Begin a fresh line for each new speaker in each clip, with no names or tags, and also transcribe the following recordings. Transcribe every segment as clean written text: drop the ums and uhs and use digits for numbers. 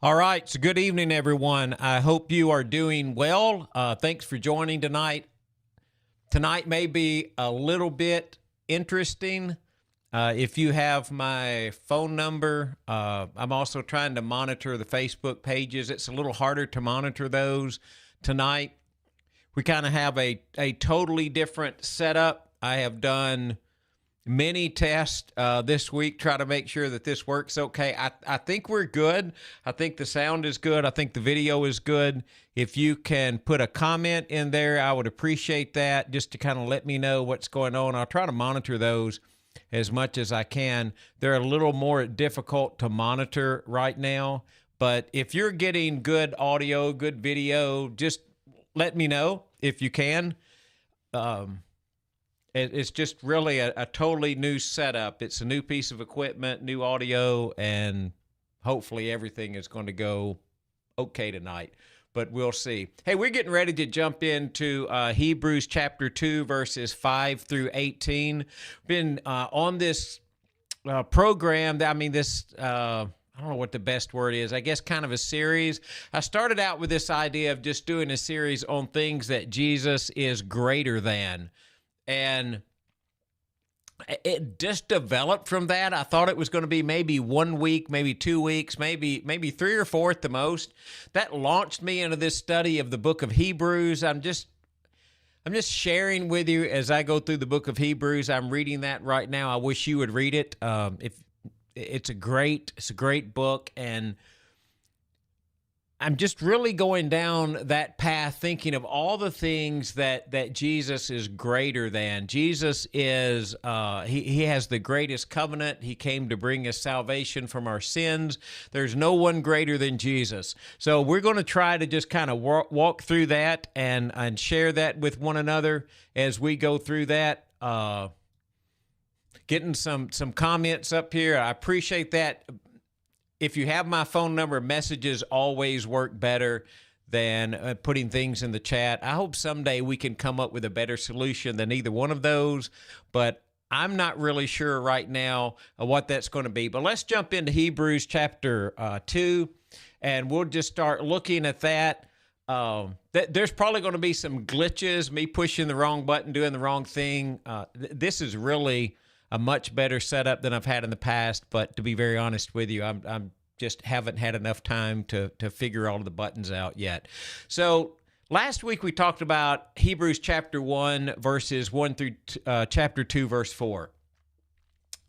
All right, so good evening, everyone. I hope you are doing well. Thanks for joining tonight. Tonight may be a little bit interesting. If you have my phone number, I'm also trying to monitor the Facebook pages. It's a little harder to monitor those tonight. We kind of have a totally different setup. I have done many tests this week, try to make sure that this works okay. I think we're good. I think the sound is good. I think the video is good. If you can put a comment in there, I would appreciate that, just to kind of let me know what's going on. I'll try to monitor those as much as I can. They're a little more difficult to monitor right now, but if you're getting good audio, good video, just let me know if you can. It's just really a totally new setup. It's a new piece of equipment, new audio, and hopefully everything is going to go okay tonight, but we'll see. Hey, we're getting ready to jump into Hebrews chapter 2, verses 5 through 18. Been on this program, I don't know what the best word is. I guess kind of a series. I started out with this idea of just doing a series on things that Jesus is greater than. And it just developed from that. I thought it was going to be maybe 1 week, maybe 2 weeks, maybe 3 or 4 at the most. That launched me into this study of the book of Hebrews. I'm just sharing with you as I go through the book of Hebrews. I'm reading that right now. I wish you would read it. If it's a great book, and I'm just really going down that path, thinking of all the things that Jesus is greater than. Jesus is, he has the greatest covenant. He came to bring us salvation from our sins. There's no one greater than Jesus. So we're going to try to just kind of walk through that and share that with one another as we go through that. Getting some comments up here. I appreciate that. If you have my phone number, messages always work better than putting things in the chat. I hope someday we can come up with a better solution than either one of those, but I'm not really sure right now what that's going to be. But let's jump into Hebrews chapter 2, and we'll just start looking at that. There's probably going to be some glitches, me pushing the wrong button, doing the wrong thing. This is really a much better setup than I've had in the past, but to be very honest with you, I'm just haven't had enough time to figure all of the buttons out yet. So last week we talked about Hebrews chapter 1, verses 1 through chapter 2, verse 4.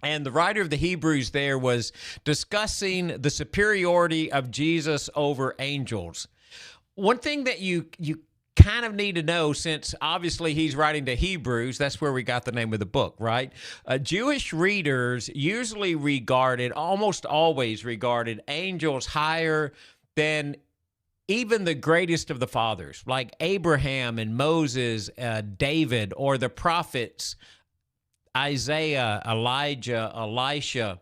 And the writer of the Hebrews there was discussing the superiority of Jesus over angels. One thing that you kind of need to know, since obviously he's writing to Hebrews, that's where we got the name of the book, right? Jewish readers usually almost always regarded angels higher than even the greatest of the fathers, like Abraham and Moses, David, or the prophets, Isaiah, Elijah, Elisha.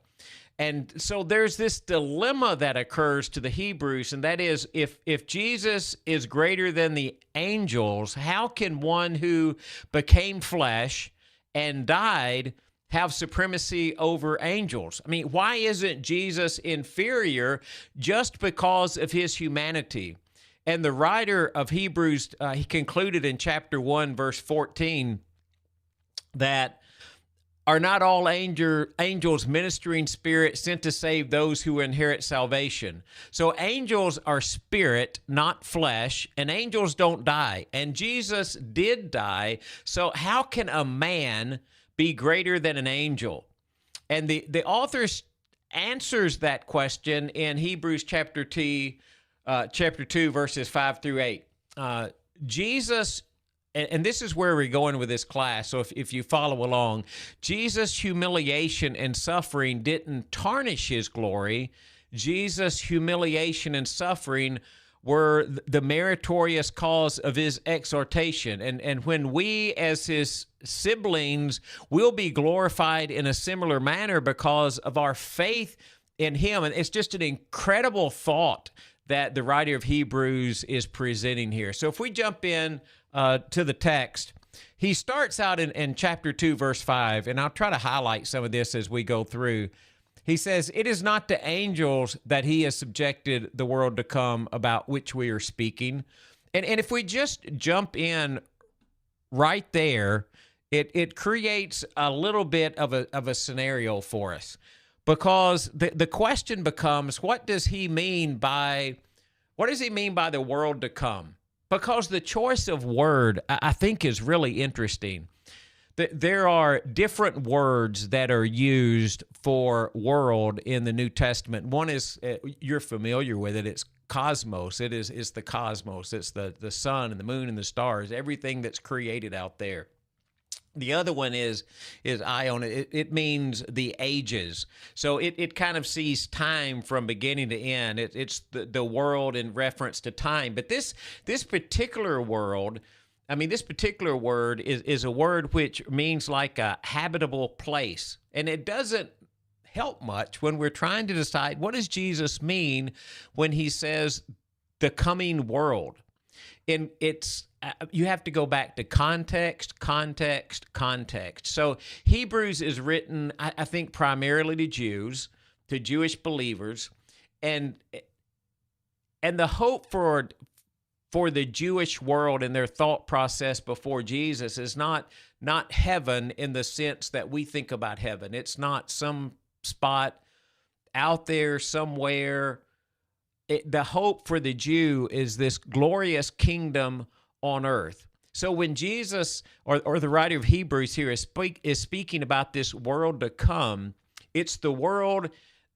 And so there's this dilemma that occurs to the Hebrews, and that is, if Jesus is greater than the angels, how can one who became flesh and died have supremacy over angels? I mean, why isn't Jesus inferior just because of his humanity? And the writer of Hebrews, he concluded in chapter 1, verse 14, that are not all angels ministering spirits sent to save those who inherit salvation? So angels are spirit, not flesh, and angels don't die. And Jesus did die. So how can a man be greater than an angel? And the author answers that question in Hebrews chapter 2, verses 5 through 8. Jesus, and this is where we're going with this class, so if you follow along, Jesus' humiliation and suffering didn't tarnish his glory. Jesus' humiliation and suffering were the meritorious cause of his exaltation. And when we, as his siblings, will be glorified in a similar manner because of our faith in him. And it's just an incredible thought that the writer of Hebrews is presenting here. So if we jump in to the text, he starts out in chapter 2, verse 5, and I'll try to highlight some of this as we go through. He says, "It is not to angels that he has subjected the world to come about which we are speaking." And if we just jump in right there, it creates a little bit of a scenario for us, because the question becomes, what does he mean by the world to come? Because the choice of word, I think, is really interesting. There are different words that are used for world in the New Testament. One is, you're familiar with it, it's cosmos. It's the cosmos. It's the sun and the moon and the stars, everything that's created out there. The other one is ion. It means the ages. So it kind of sees time from beginning to end. It's the world in reference to time. But this particular world, this particular word is a word which means like a habitable place. And it doesn't help much when we're trying to decide, what does Jesus mean when he says the coming world? And you have to go back to context. So Hebrews is written, I think, primarily to Jews, to Jewish believers, and the hope for the Jewish world and their thought process before Jesus is not heaven in the sense that we think about heaven. It's not some spot out there somewhere. The hope for the Jew is this glorious kingdom on earth. So when Jesus, or the writer of Hebrews here, is speaking about this world to come, it's the world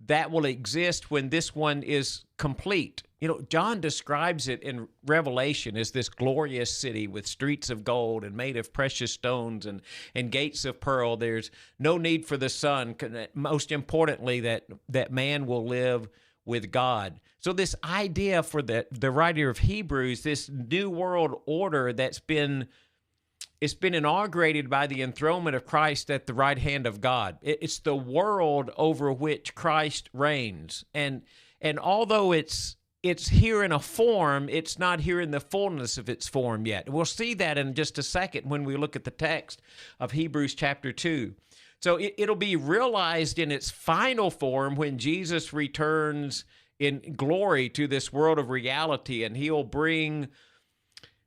that will exist when this one is complete. John describes it in Revelation as this glorious city with streets of gold and made of precious stones and gates of pearl. There's no need for the sun. Most importantly, that man will live with God. So this idea for the writer of Hebrews, this new world order it's been inaugurated by the enthronement of Christ at the right hand of God. It's the world over which Christ reigns. And although it's here in a form, it's not here in the fullness of its form yet. We'll see that in just a second when we look at the text of Hebrews chapter 2. So it'll be realized in its final form when Jesus returns in glory to this world of reality, and he'll bring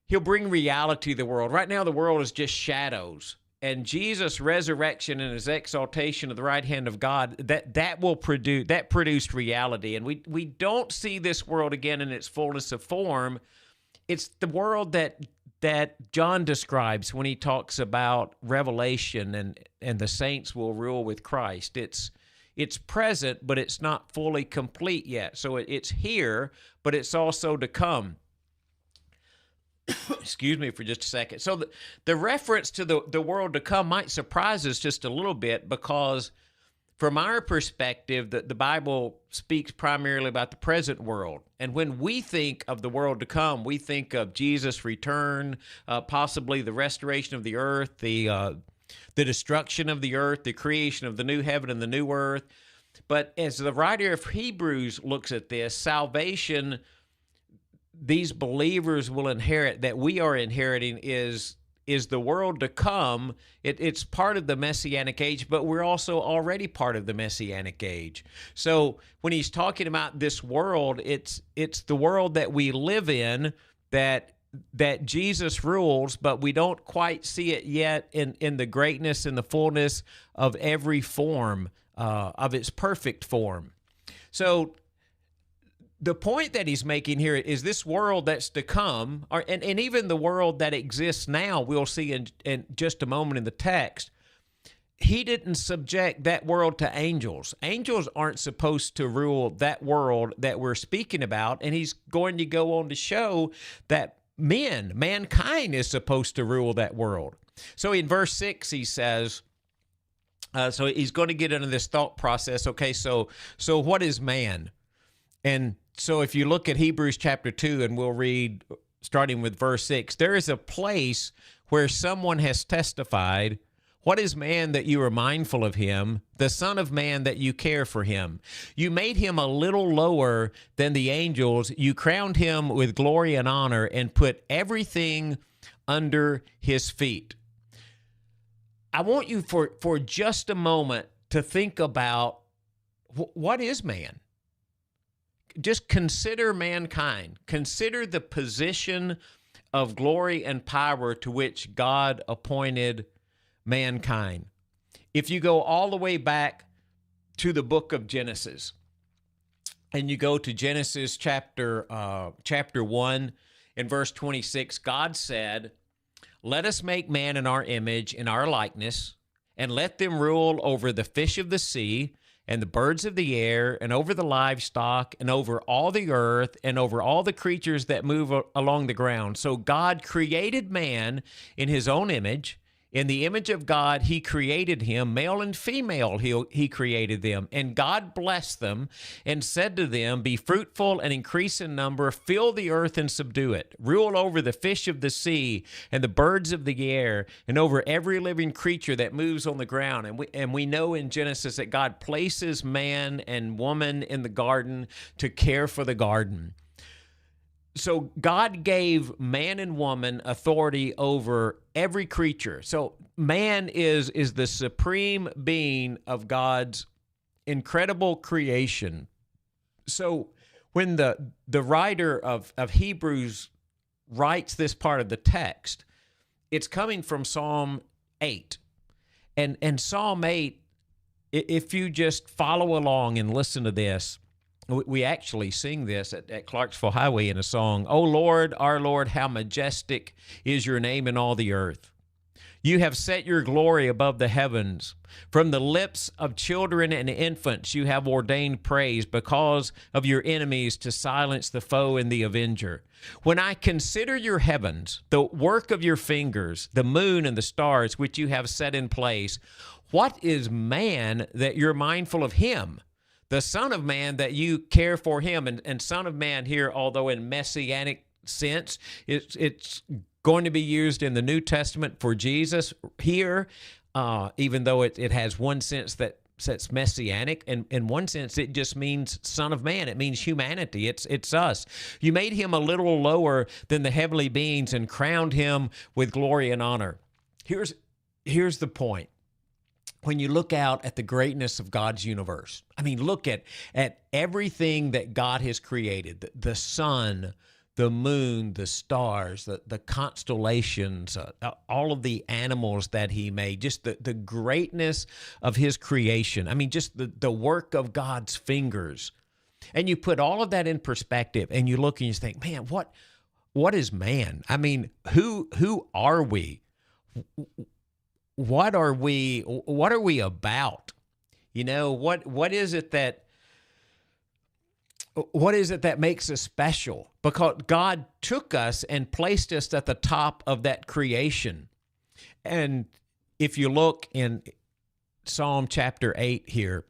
reality to the world. Right now, the world is just shadows, and Jesus' resurrection and his exaltation of the right hand of God, that produced reality. And we don't see this world again in its fullness of form. It's the world that John describes when he talks about Revelation and the saints will rule with Christ. It's present, but it's not fully complete yet. So it's here, but it's also to come. Excuse me for just a second. So the reference to the world to come might surprise us just a little bit, because from our perspective, the Bible speaks primarily about the present world. And when we think of the world to come, we think of Jesus' return, possibly the restoration of the earth, the destruction of the earth, the creation of the new heaven and the new earth. But as the writer of Hebrews looks at this, salvation, these believers will inherit, that we are inheriting, is the world to come. It's part of the Messianic age, but we're also already part of the Messianic age. So when he's talking about this world, it's the world that we live in, that Jesus rules, but we don't quite see it yet in the greatness and the fullness of every form, of its perfect form. So the point that he's making here is this world that's to come, and even the world that exists now, we'll see in just a moment in the text, he didn't subject that world to angels. Angels aren't supposed to rule that world that we're speaking about, and he's going to go on to show that mankind is supposed to rule that world. So in verse 6, he says, so he's going to get into this thought process. Okay, so what is man? And so if you look at Hebrews chapter 2, and we'll read starting with verse 6, there is a place where someone has testified, "What is man that you are mindful of him, the son of man that you care for him? You made him a little lower than the angels. You crowned him with glory and honor and put everything under his feet." I want you for just a moment to think about what is man? Just consider mankind. Consider the position of glory and power to which God appointed mankind. If you go all the way back to the book of Genesis, and you go to Genesis chapter 1 and verse 26, God said, "Let us make man in our image, in our likeness, and let them rule over the fish of the sea and the birds of the air and over the livestock and over all the earth and over all the creatures that move along the ground." So God created man in his own image. In the image of God, he created him, male and female, he created them. And God blessed them and said to them, "Be fruitful and increase in number, fill the earth and subdue it. Rule over the fish of the sea and the birds of the air and over every living creature that moves on the ground." And we know in Genesis that God places man and woman in the garden to care for the garden. So God gave man and woman authority over every creature. So man is the supreme being of God's incredible creation. So when the writer of Hebrews writes this part of the text, it's coming from Psalm 8. And Psalm 8, if you just follow along and listen to this, we actually sing this at Clarksville Highway in a song. "O Lord, our Lord, how majestic is your name in all the earth. You have set your glory above the heavens. From the lips of children and infants you have ordained praise because of your enemies to silence the foe and the avenger. When I consider your heavens, the work of your fingers, the moon and the stars which you have set in place, what is man that you're mindful of him? The Son of Man that you care for him." And Son of Man here, although in messianic sense, it's going to be used in the New Testament for Jesus here, even though it has one sense that's messianic. And in one sense, it just means Son of Man. It means humanity. It's us. You made him a little lower than the heavenly beings and crowned him with glory and honor. Here's the point. When you look out at the greatness of God's universe, I mean, look at everything that God has created, the sun, the moon, the stars, the constellations, all of the animals that he made, just the greatness of his creation. I mean, just the work of God's fingers. And you put all of that in perspective and you look and you think, man, what is man? I mean, who are we? What are we about? You know, what is it that makes us special? Because God took us and placed us at the top of that creation. And if you look in Psalm chapter 8 here,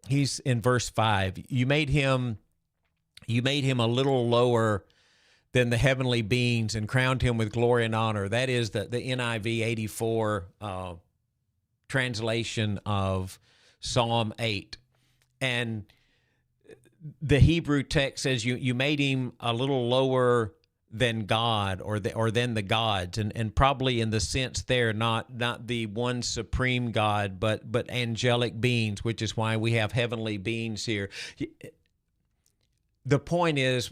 he's in verse 5. You made him a little lower than the heavenly beings and crowned him with glory and honor. That is the NIV 84 translation of Psalm 8. And the Hebrew text says you made him a little lower than God or than the gods, and probably in the sense there, not the one supreme God, but angelic beings, which is why we have heavenly beings here. The point is,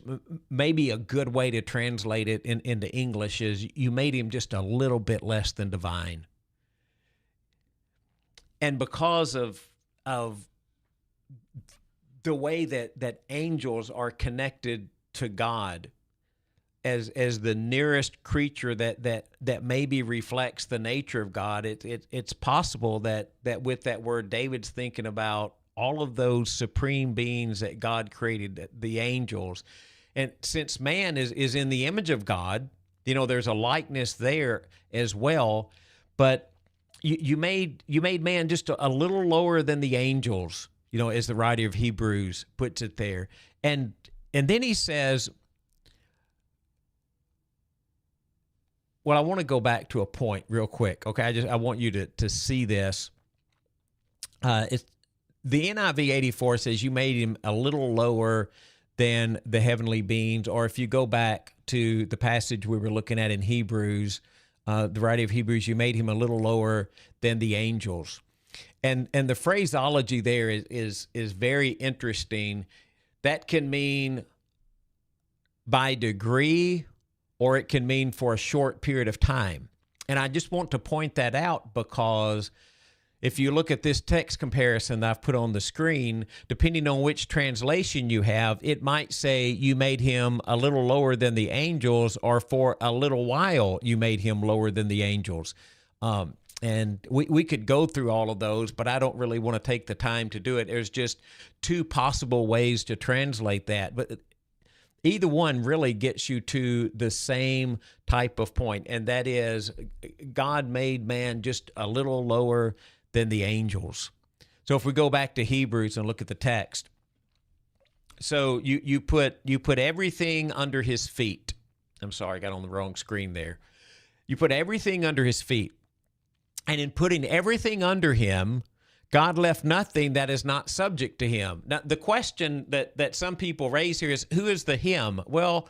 maybe a good way to translate it into English is you made him just a little bit less than divine. And because of the way that angels are connected to God as the nearest creature that maybe reflects the nature of God, it's possible that with that word, David's thinking about all of those supreme beings that God created, the angels. And since man is in the image of God, you know, there's a likeness there as well. But you made man just a little lower than the angels, you know, as the writer of Hebrews puts it there. And then he says, well, I want to go back to a point real quick. Okay, I want you to see this. The NIV 84 says you made him a little lower than the heavenly beings. Or if you go back to the passage we were looking at in Hebrews, the writer of Hebrews, you made him a little lower than the angels. And the phraseology there is very interesting. That can mean by degree, or it can mean for a short period of time. And I just want to point that out because if you look at this text comparison that I've put on the screen, depending on which translation you have, it might say you made him a little lower than the angels, or for a little while you made him lower than the angels. And we could go through all of those, but I don't really want to take the time to do it. There's just two possible ways to translate that. But either one really gets you to the same type of point, and that is God made man just a little lower than the angels. So if we go back to Hebrews and look at the text, so you put everything under his feet. I'm sorry, I got on the wrong screen there. You put everything under his feet. And in putting everything under him, God left nothing that is not subject to him. Now, the question that some people raise here is, who is the him? Well,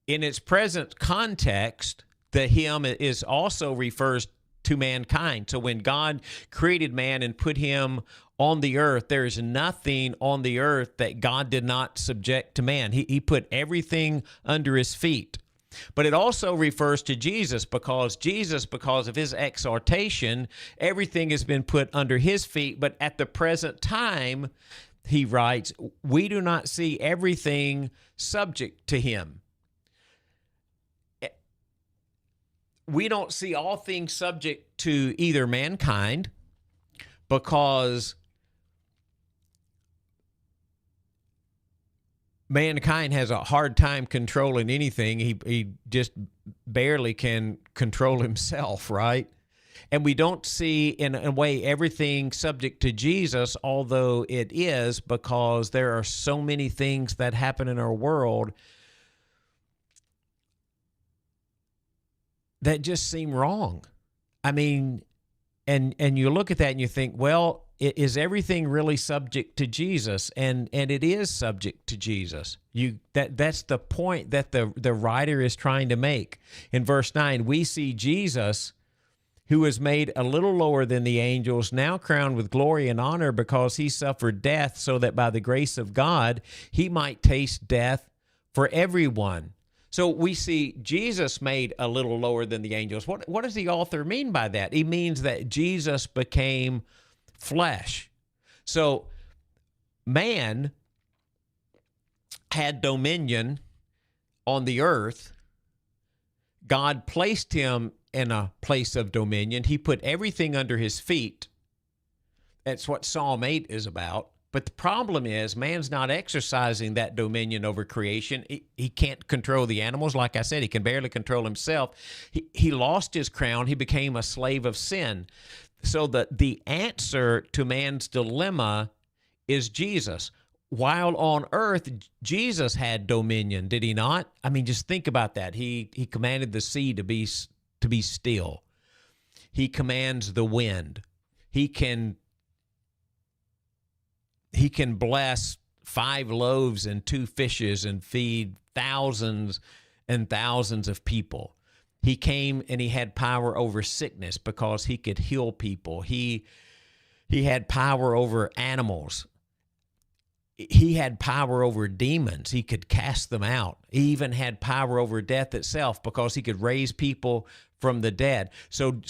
in its present context, the him is also refers to mankind. So when God created man and put him on the earth, there is nothing on the earth that God did not subject to man. He put everything under his feet. But it also refers to Jesus, because of his exaltation, everything has been put under his feet. But at the present time, he writes, we do not see everything subject to him. We don't see all things subject to either mankind, because mankind has a hard time controlling anything. He just barely can control himself, right? And we don't see, in a way, everything subject to Jesus, although it is, because there are so many things that happen in our world that just seem wrong. I mean, and you look at that and you think, well, is everything really subject to Jesus? And it is subject to Jesus. That's the point that the writer is trying to make. In verse 9, we see Jesus, who was made a little lower than the angels, now crowned with glory and honor because he suffered death, so that by the grace of God he might taste death for everyone. So we see Jesus made a little lower than the angels. What does the author mean by that? He means that Jesus became flesh. So man had dominion on the earth. God placed him in a place of dominion. He put everything under his feet. That's what Psalm 8 is about. But the problem is, man's not exercising that dominion over creation. He can't control the animals. Like I said, he can barely control himself. He lost his crown. He became a slave of sin. So the answer to man's dilemma is Jesus. While on earth, Jesus had dominion, did he not? I mean, just think about that. He commanded the sea to be still. He commands the wind. He can bless 5 loaves and 2 fishes and feed thousands and thousands of people. He came and he had power over sickness because he could heal people. He had power over animals. He had power over demons. He could cast them out. He even had power over death itself because he could raise people from the dead. So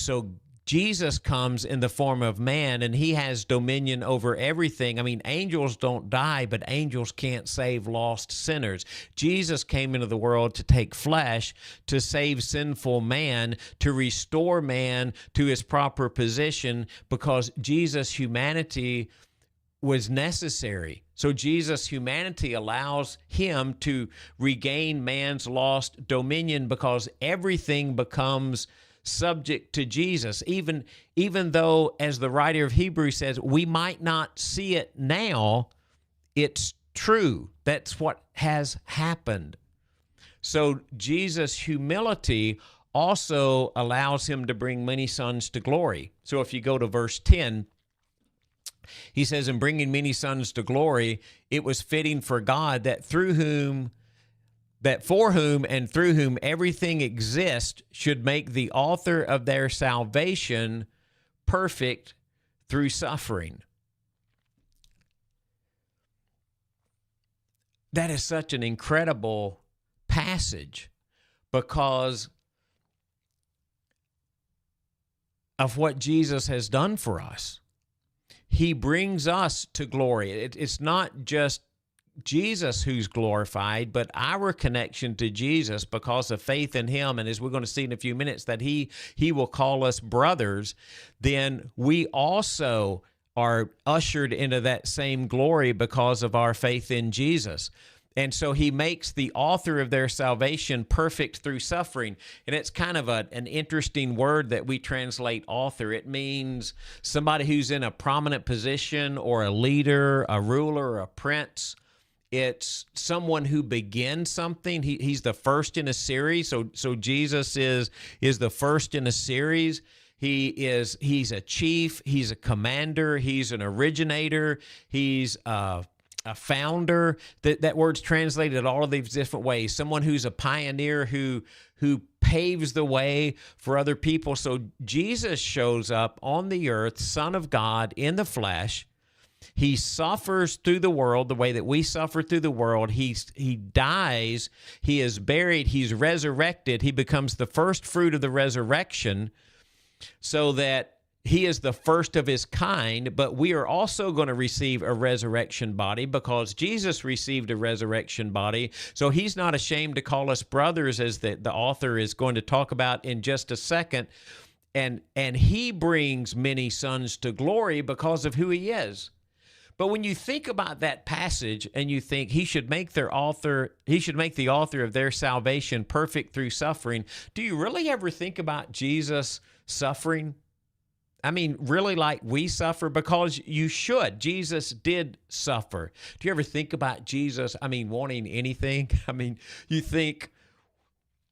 Jesus comes in the form of man, and he has dominion over everything. I mean, angels don't die, but angels can't save lost sinners. Jesus came into the world to take flesh, to save sinful man, to restore man to his proper position, because Jesus' humanity was necessary. So Jesus' humanity allows him to regain man's lost dominion, because everything becomes subject to Jesus, even though, as the writer of Hebrews says, we might not see it now, it's true. That's what has happened. So Jesus' humility also allows him to bring many sons to glory. So if you go to verse 10, he says, in bringing many sons to glory, it was fitting for God that through whom that for whom and through whom everything exists, should make the author of their salvation perfect through suffering. That is such an incredible passage because of what Jesus has done for us. He brings us to glory. It's not just Jesus who's glorified, but our connection to Jesus because of faith in him. And as we're going to see in a few minutes, that he will call us brothers, then we also are ushered into that same glory because of our faith in Jesus. And so he makes the author of their salvation perfect through suffering. And it's kind of an interesting word that we translate author. It means somebody who's in a prominent position, or a leader, a ruler, or a prince. It's someone who begins something. He's the first in a series. So Jesus is the first in a series. He's a chief, he's a commander, he's an originator, he's a founder. That word's translated all of these different ways. Someone who's a pioneer who paves the way for other people. So Jesus shows up on the earth, Son of God in the flesh. He suffers through the world the way that we suffer through the world. He dies, he is buried, he's resurrected. He becomes the first fruit of the resurrection, so that he is the first of his kind, but we are also going to receive a resurrection body because Jesus received a resurrection body. So he's not ashamed to call us brothers, as the author is going to talk about in just a second. And he brings many sons to glory because of who he is. But when you think about that passage and you think he should make the author of their salvation perfect through suffering, do you really ever think about Jesus suffering? I mean, really, like we suffer? Because you should. Jesus did suffer. Do you ever think about Jesus, wanting anything? You think,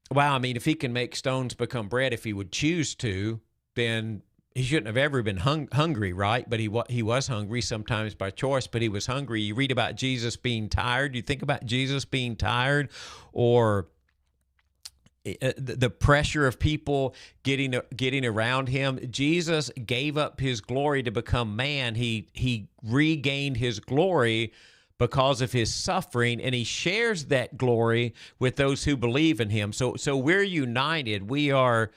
wow, if he can make stones become bread if he would choose to, then he shouldn't have ever been hungry, right? But he was hungry, sometimes by choice, but he was hungry. You read about Jesus being tired. You think about Jesus being tired, or the pressure of people getting around him. Jesus gave up his glory to become man. He regained his glory because of his suffering, and he shares that glory with those who believe in him. So we're united. We're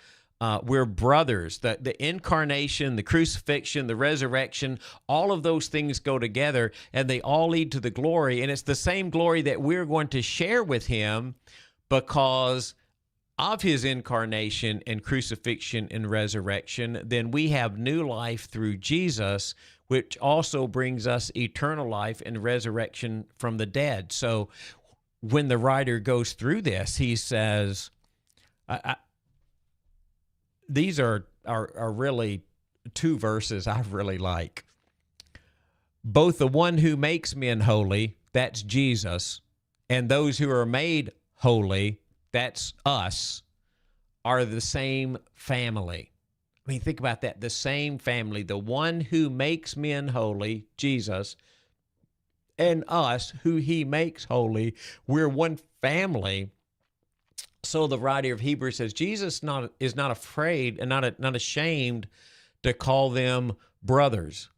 brothers. The incarnation, the crucifixion, the resurrection, all of those things go together, and they all lead to the glory. And it's the same glory that we're going to share with him because of his incarnation and crucifixion and resurrection. Then we have new life through Jesus, which also brings us eternal life and resurrection from the dead. So when the writer goes through this, he says, these are really two verses I really like. Both the one who makes men holy, that's Jesus, and those who are made holy, that's us, are the same family. Think about that. The same family. The one who makes men holy, Jesus, and us, who he makes holy, we're one family. So the writer of Hebrews says Jesus is not afraid and not ashamed to call them brothers.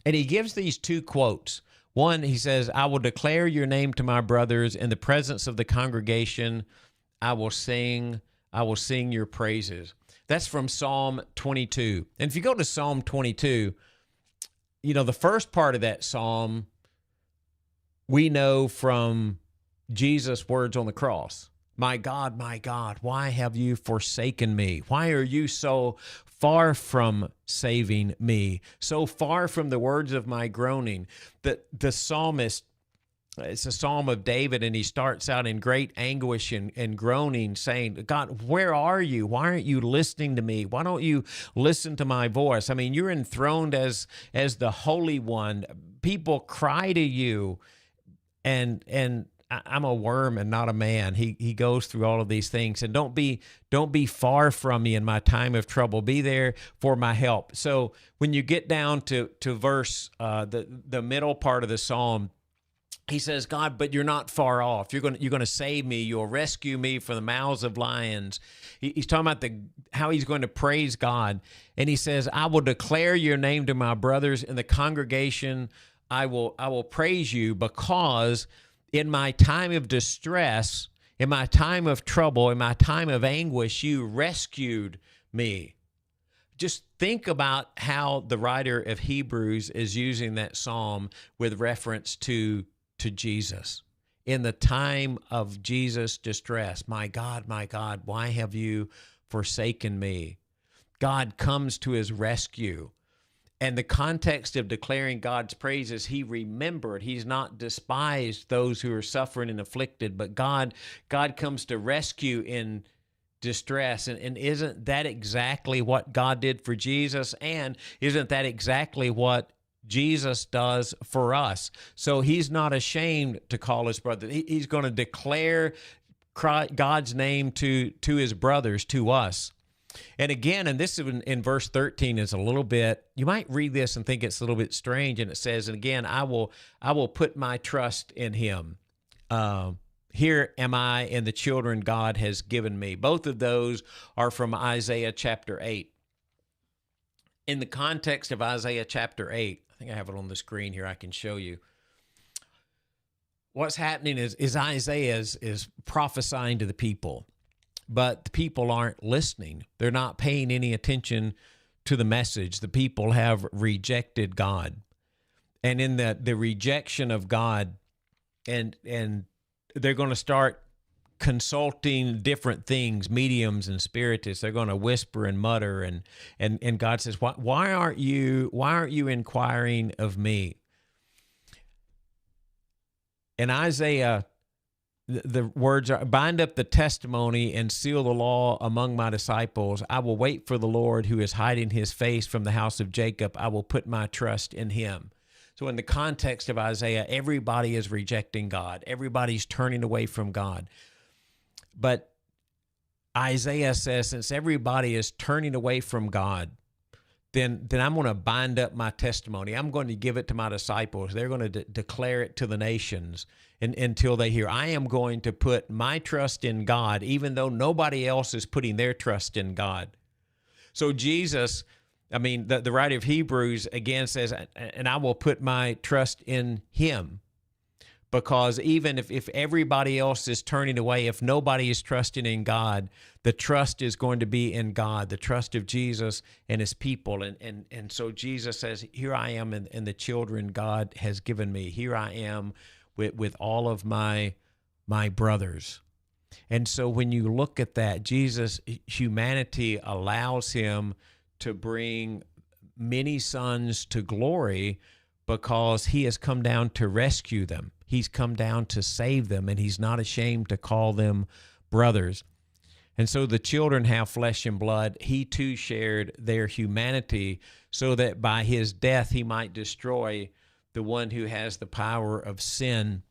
And he gives these two quotes. One, he says, I will declare your name to my brothers in the presence of the congregation. I will sing your praises. That's from Psalm 22. And if you go to Psalm 22, the first part of that psalm, we know from Jesus' words on the cross. My God, why have you forsaken me? Why are you so far from saving me, so far from the words of my groaning? The psalmist, it's a psalm of David, and he starts out in great anguish and groaning, saying, God, where are you? Why aren't you listening to me? Why don't you listen to my voice? You're enthroned as the Holy One. People cry to you, and I'm a worm and not a man. He goes through all of these things. And don't be far from me in my time of trouble. Be there for my help. So when you get down to verse, the middle part of the psalm, he says, God, but you're not far off. You're going to save me. You'll rescue me from the mouths of lions. He's talking about how he's going to praise God. And he says, I will declare your name to my brothers in the congregation. I will praise you because in my time of distress, in my time of trouble, in my time of anguish, you rescued me. Just think about how the writer of Hebrews is using that psalm with reference to Jesus. In the time of Jesus' distress, my God, why have you forsaken me? God comes to his rescue. And the context of declaring God's praises, he remembered. He's not despised those who are suffering and afflicted, but God comes to rescue in distress. And isn't that exactly what God did for Jesus? And isn't that exactly what Jesus does for us? So he's not ashamed to call his brother. He's going to declare God's name to his brothers, to us. And again, and this is in verse 13 is a little bit, you might read this and think it's a little bit strange. And it says, and again, I will put my trust in him. Here am I and the children God has given me. Both of those are from Isaiah chapter 8. In the context of Isaiah chapter 8, I think I have it on the screen here. I can show you. What's happening is Isaiah is prophesying to the people, but the people aren't listening. They're not paying any attention to the message. The people have rejected God. And in the rejection of God, and they're going to start consulting different things, mediums and spiritists. They're going to whisper and mutter, and God says, why aren't you inquiring of me? In Isaiah, the words are, bind up the testimony and seal the law among my disciples. I will wait for the Lord who is hiding his face from the house of Jacob. I will put my trust in him. So in the context of Isaiah, everybody is rejecting God. Everybody's turning away from God. But Isaiah says, since everybody is turning away from God, then I'm going to bind up my testimony. I'm going to give it to my disciples. They're going to declare it to the nations until they hear. I am going to put my trust in God, even though nobody else is putting their trust in God. So Jesus, the writer of Hebrews again says, and I will put my trust in him. Because even if everybody else is turning away, if nobody is trusting in God, the trust is going to be in God, the trust of Jesus and his people. And so Jesus says, here I am and the children God has given me. Here I am with all of my brothers. And so when you look at that, Jesus' humanity allows him to bring many sons to glory because he has come down to rescue them. He's come down to save them, and he's not ashamed to call them brothers. And so the children have flesh and blood. He too shared their humanity so that by his death he might destroy the one who has the power of sin,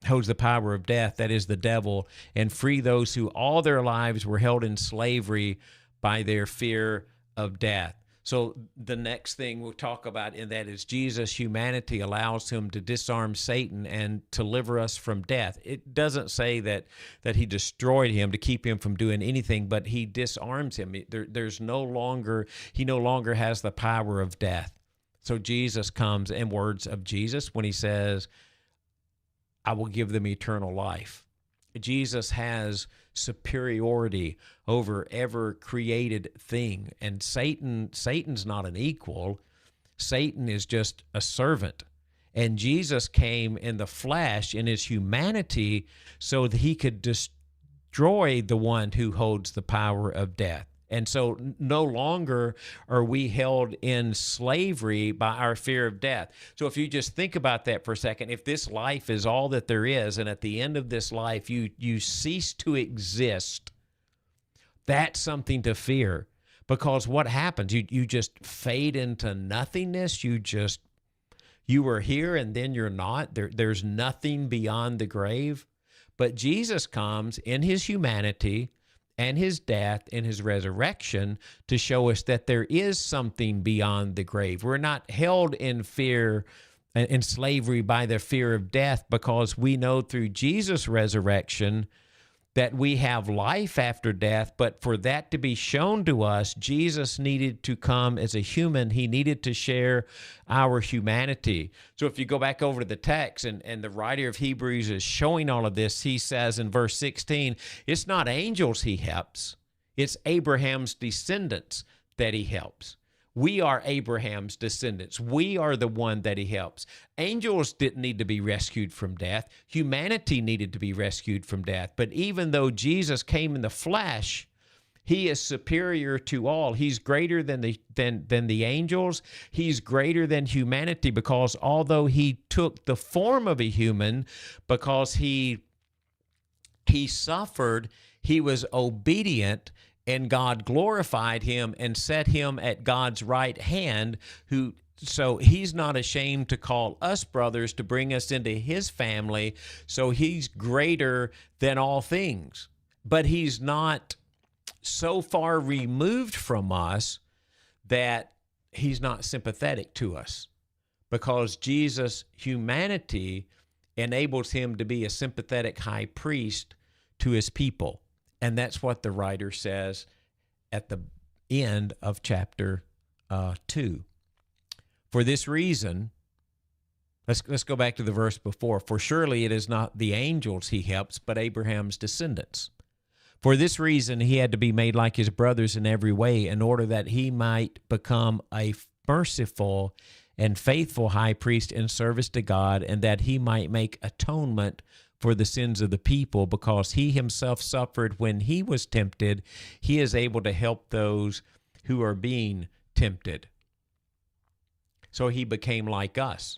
holds the power of death, that is the devil, and free those who all their lives were held in slavery by their fear of death. So the next thing we'll talk about in that is Jesus' humanity allows him to disarm Satan and to deliver us from death. It doesn't say that he destroyed him to keep him from doing anything, but he disarms him. He no longer has the power of death. So Jesus comes in words of Jesus when he says, I will give them eternal life. Jesus has superiority over ever created thing. And Satan's not an equal. Satan is just a servant. And Jesus came in the flesh, in his humanity, so that he could destroy the one who holds the power of death. And so no longer are we held in slavery by our fear of death. So if you just think about that for a second, if this life is all that there is, and at the end of this life you cease to exist, that's something to fear. Because what happens? You just fade into nothingness. You were here and then you're not. There's nothing beyond the grave. But Jesus comes in his humanity and his death and his resurrection to show us that there is something beyond the grave. We're not held in fear in slavery by the fear of death, because we know through Jesus' resurrection that we have life after death. But for that to be shown to us, Jesus needed to come as a human. He needed to share our humanity. So if you go back over to the text, and the writer of Hebrews is showing all of this, he says in verse 16, it's not angels he helps, it's Abraham's descendants that he helps. We are Abraham's descendants. We are the one that he helps. Angels didn't need to be rescued from death. Humanity needed to be rescued from death. But even though Jesus came in the flesh, he is superior to all. He's greater than the angels. He's greater than humanity, because although he took the form of a human, because he suffered, he was obedient, and God glorified him and set him at God's right hand, so he's not ashamed to call us brothers, to bring us into his family. So he's greater than all things. But he's not so far removed from us that he's not sympathetic to us, because Jesus' humanity enables him to be a sympathetic high priest to his people. And that's what the writer says at the end of chapter 2. For this reason, let's go back to the verse before. For surely it is not the angels he helps, but Abraham's descendants. For this reason he had to be made like his brothers in every way, in order that he might become a merciful and faithful high priest in service to God, and that he might make atonement for the sins of the people. Because he himself suffered when he was tempted, he is able to help those who are being tempted. So he became like us.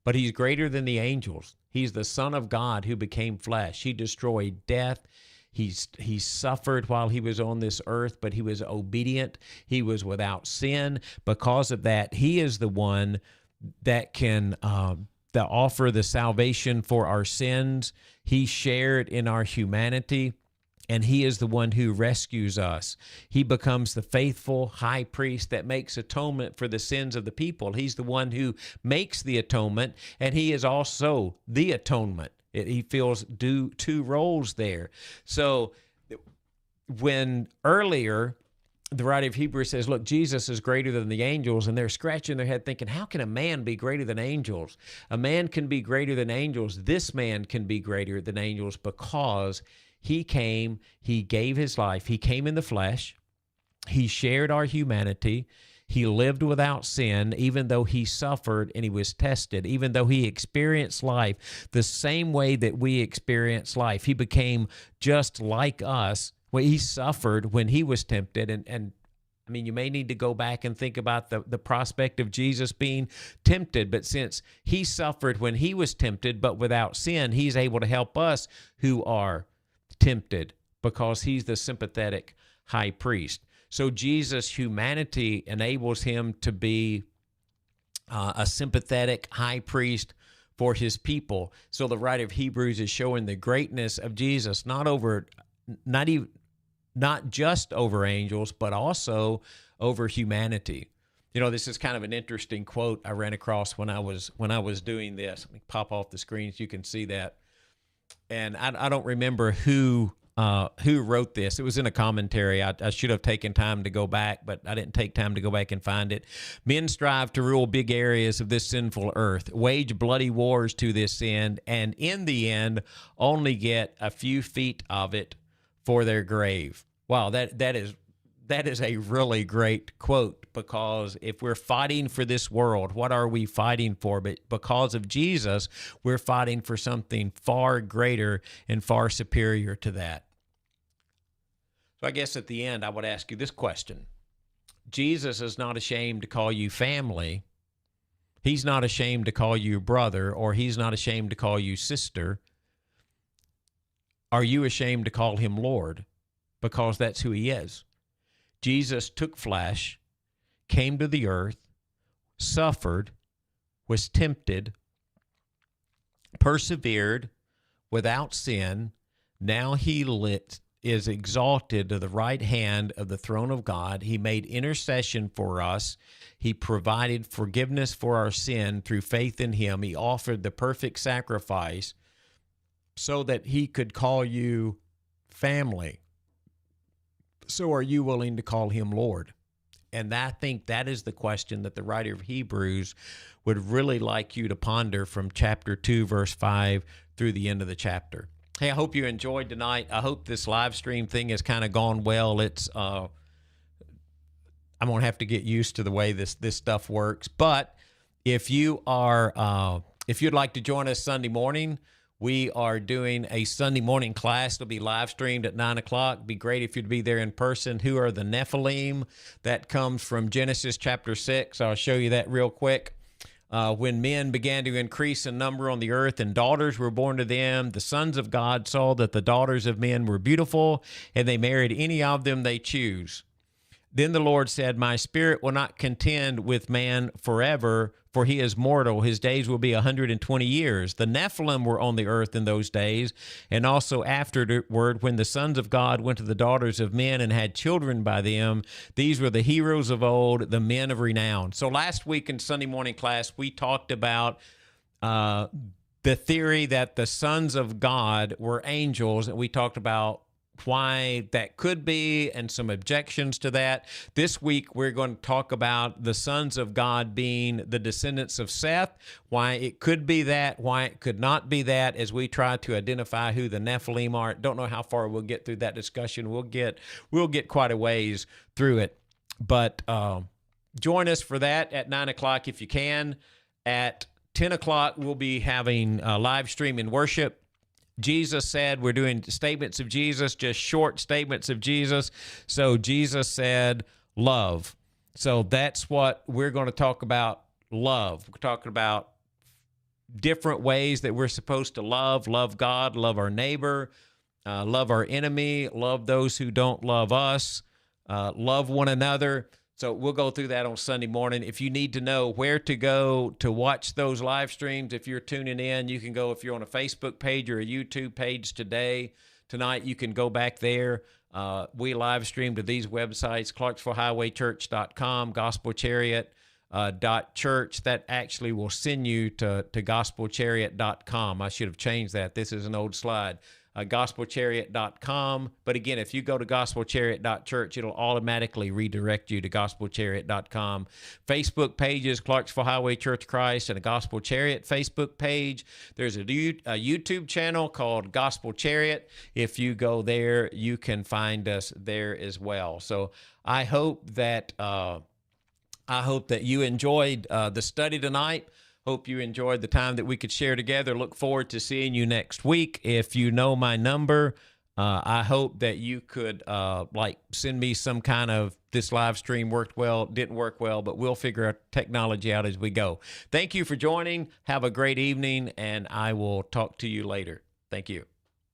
But he's greater than the angels. He's the Son of God who became flesh. He destroyed death. He suffered while he was on this earth, but he was obedient. He was without sin. Because of that, he is the one that can offer the salvation for our sins. He shared in our humanity, and he is the one who rescues us. He becomes the faithful high priest that makes atonement for the sins of the people. He's the one who makes the atonement, and he is also the atonement. He fills two roles there. So when earlier the writer of Hebrews says, look, Jesus is greater than the angels, and they're scratching their head thinking, how can a man be greater than angels? A man can be greater than angels. This man can be greater than angels because he came, he gave his life, he came in the flesh, he shared our humanity, he lived without sin, even though he suffered and he was tested, even though he experienced life the same way that we experience life. He became just like us. Well, he suffered when he was tempted, and I mean, you may need to go back and think about the prospect of Jesus being tempted, but since he suffered when he was tempted, but without sin, he's able to help us who are tempted, because he's the sympathetic high priest. So Jesus' humanity enables him to be a sympathetic high priest for his people. So the writer of Hebrews is showing the greatness of Jesus, not just over angels, but also over humanity. You know, this is kind of an interesting quote I ran across when I was doing this. Let me pop off the screen so you can see that. And I don't remember who wrote this. It was in a commentary. I should have taken time to go back, but I didn't take time to go back and find it. Men strive to rule big areas of this sinful earth, wage bloody wars to this end, and in the end only get a few feet of it for their grave. Wow, that is a really great quote, because if we're fighting for this world, what are we fighting for? But because of Jesus, we're fighting for something far greater and far superior to that. So I guess at the end, I would ask you this question. Jesus is not ashamed to call you family. He's not ashamed to call you brother, or he's not ashamed to call you sister. Are you ashamed to call him Lord? Because that's who he is. Jesus took flesh, came to the earth, suffered, was tempted, persevered without sin. Now he is exalted to the right hand of the throne of God. He made intercession for us. He provided forgiveness for our sin through faith in him. He offered the perfect sacrifice so that he could call you family. So are you willing to call him Lord? And I think that is the question that the writer of Hebrews would really like you to ponder from chapter 2, verse 5 through the end of the chapter. Hey, I hope you enjoyed tonight. I hope this live stream thing has kind of gone well. I'm going to have to get used to the way this stuff works. But if you'd like to join us Sunday morning, we are doing a Sunday morning class. It'll be live streamed at 9 o'clock. It'd be great if you'd be there in person. Who are the Nephilim? That comes from Genesis chapter 6. I'll show you that real quick. When men began to increase in number on the earth and daughters were born to them, the sons of God saw that the daughters of men were beautiful, and they married any of them they choose. Then the Lord said, my spirit will not contend with man forever, for he is mortal. His days will be 120 years. The Nephilim were on the earth in those days, and also afterward, when the sons of God went to the daughters of men and had children by them. These were the heroes of old, the men of renown. So last week in Sunday morning class, we talked about the theory that the sons of God were angels, and we talked about why that could be and some objections to that. This week, we're going to talk about the sons of God being the descendants of Seth, why it could be that, why it could not be that, as we try to identify who the Nephilim are. Don't know how far we'll get through that discussion. We'll get quite a ways through it. But join us for that at 9 o'clock if you can. At 10 o'clock, we'll be having a live stream in worship. Jesus said, we're doing statements of Jesus, just short statements of Jesus. So Jesus said, love. So that's what we're going to talk about, love. We're talking about different ways that we're supposed to love God, love our neighbor, love our enemy, love those who don't love us, love one another. So we'll go through that on Sunday morning. If you need to know where to go to watch those live streams, if you're tuning in, you can go, if you're on a Facebook page or a YouTube page tonight, you can go back there. We live stream to these websites, ClarksvilleHighwayChurch.com, GospelChariot.church. That actually will send you to GospelChariot.com. I should have changed that. This is an old slide. GospelChariot.com. But again, if you go to GospelChariot.church, it'll automatically redirect you to GospelChariot.com. Facebook pages, Clarksville Highway Church of Christ, and a Gospel Chariot Facebook page. There's a YouTube channel called Gospel Chariot. If you go there, you can find us there as well. So I hope that you enjoyed the study tonight. Hope you enjoyed the time that we could share together. Look forward to seeing you next week. If you know my number, I hope that you could send me some kind of, this live stream worked well, didn't work well, but we'll figure our technology out as we go. Thank you for joining. Have a great evening, and I will talk to you later. Thank you.